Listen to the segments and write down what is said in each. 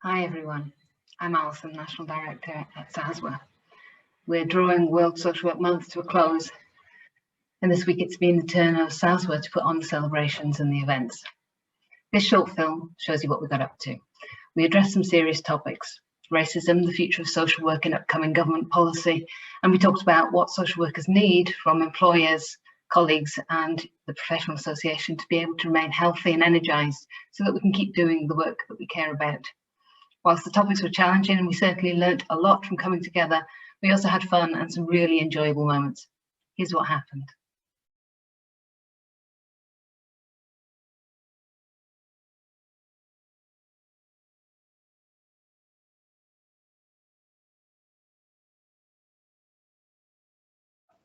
Hi everyone, I'm Alison, National Director at SASW. We're drawing World Social Work Month to a close, and this week it's been the turn of SASW to put on the celebrations and the events. This short film shows you what we got up to. We addressed some serious topics: racism, the future of social work and upcoming government policy, and we talked about what social workers need from employers, colleagues and the professional association to be able to remain healthy and energised so that we can keep doing the work that we care about. Whilst the topics were challenging and we certainly learnt a lot from coming together, we also had fun and some really enjoyable moments. Here's what happened.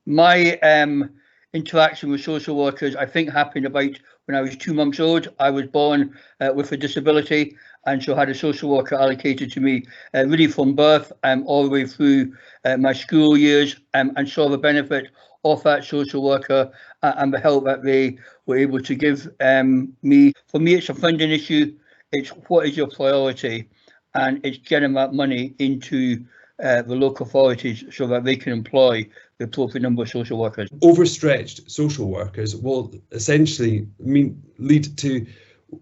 My interaction with social workers, I think, happened about when I was 2 months old. I was born with a disability, and so had a social worker allocated to me really from birth all the way through my school years, and saw the benefit of that social worker and the help that they were able to give me. For me, it's a funding issue. It's what is your priority, and it's getting that money into the local authorities so that they can employ the appropriate number of social workers. Overstretched social workers will essentially lead to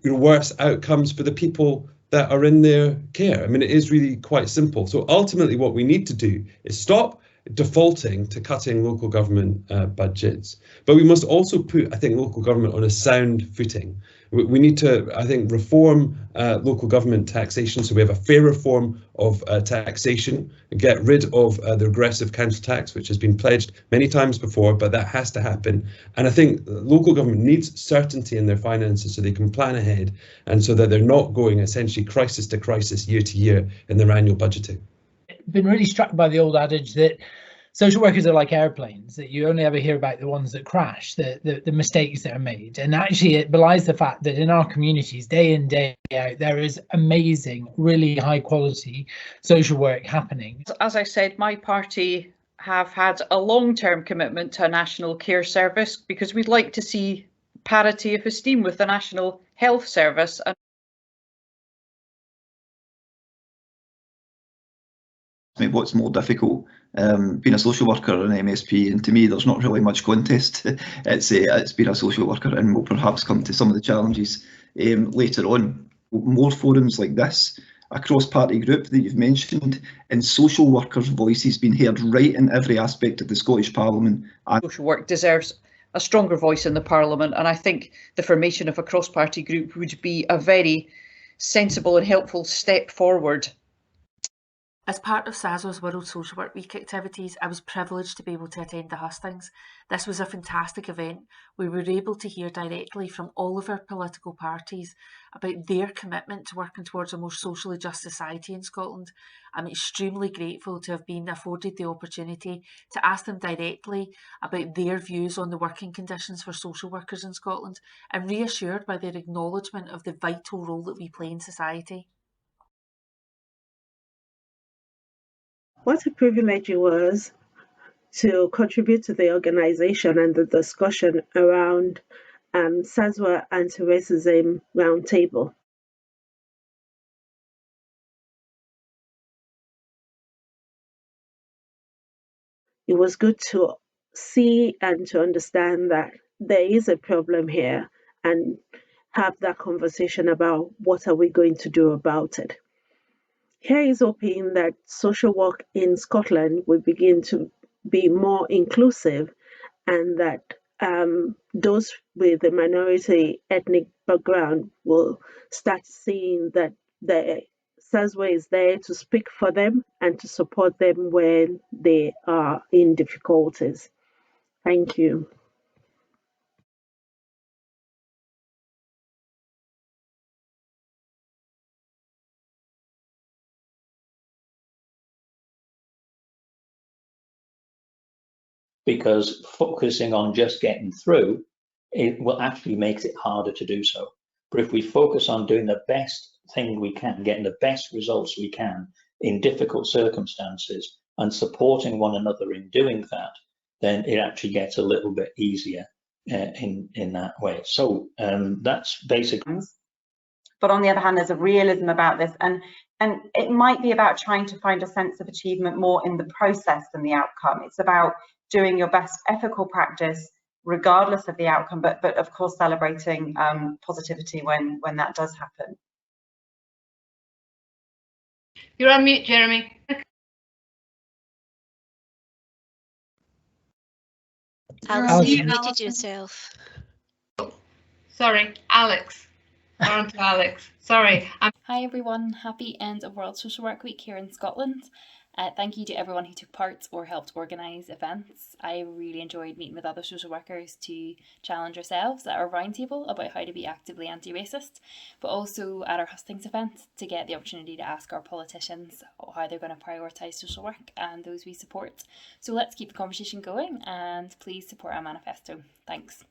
worse outcomes for the people that are in their care. I mean, it is really quite simple. So ultimately what we need to do is stop defaulting to cutting local government budgets, but we must also put, I think, local government on a sound footing. We need to, I think, reform local government taxation, so we have a fairer form of taxation, and get rid of the regressive council tax, which has been pledged many times before, but that has to happen. And I think local government needs certainty in their finances so they can plan ahead, and so that they're not going essentially crisis to crisis, year to year in their annual budgeting. Been really struck by the old adage that social workers are like airplanes, that you only ever hear about the ones that crash, the mistakes that are made. And actually it belies the fact that in our communities, day in, day out, there is amazing, really high quality social work happening. As I said, my party have had a long-term commitment to a national care service because we'd like to see parity of esteem with the National Health Service. What's more difficult, being a social worker or an MSP, and to me there's not really much contest. It's being a social worker, and we'll perhaps come to some of the challenges later on. More forums like this, a cross-party group that you've mentioned, and social workers' voices being heard right in every aspect of the Scottish Parliament. Social work deserves a stronger voice in the Parliament, and I think the formation of a cross-party group would be a very sensible and helpful step forward. As part of SASW's World Social Work Week activities, I was privileged to be able to attend the hustings. This was a fantastic event. We were able to hear directly from all of our political parties about their commitment to working towards a more socially just society in Scotland. I'm extremely grateful to have been afforded the opportunity to ask them directly about their views on the working conditions for social workers in Scotland, and reassured by their acknowledgement of the vital role that we play in society. What a privilege it was to contribute to the organisation and the discussion around SASW Anti-Racism Roundtable. It was good to see and to understand that there is a problem here and have that conversation about what are we going to do about it. Here is hoping that social work in Scotland will begin to be more inclusive, and that those with a minority ethnic background will start seeing that the SASW is there to speak for them and to support them when they are in difficulties. Thank you. Because focusing on just getting through, it will actually makes it harder to do so. But if we focus on doing the best thing we can, getting the best results we can in difficult circumstances and supporting one another in doing that, then it actually gets a little bit easier in that way. So that's basically. But on the other hand, there's a realism about this, and And it might be about trying to find a sense of achievement more in the process than the outcome. It's about doing your best ethical practice regardless of the outcome, but of course celebrating positivity when that does happen. You're on mute, Jeremy. Alex, You muted yourself. Sorry, Alex. On to Alex. Sorry. Hi everyone, happy end of World Social Work Week here in Scotland. Thank you to everyone who took part or helped organise events. I really enjoyed meeting with other social workers to challenge ourselves at our roundtable about how to be actively anti-racist, but also at our hustings event to get the opportunity to ask our politicians how they're going to prioritise social work and those we support. So let's keep the conversation going and please support our manifesto. Thanks.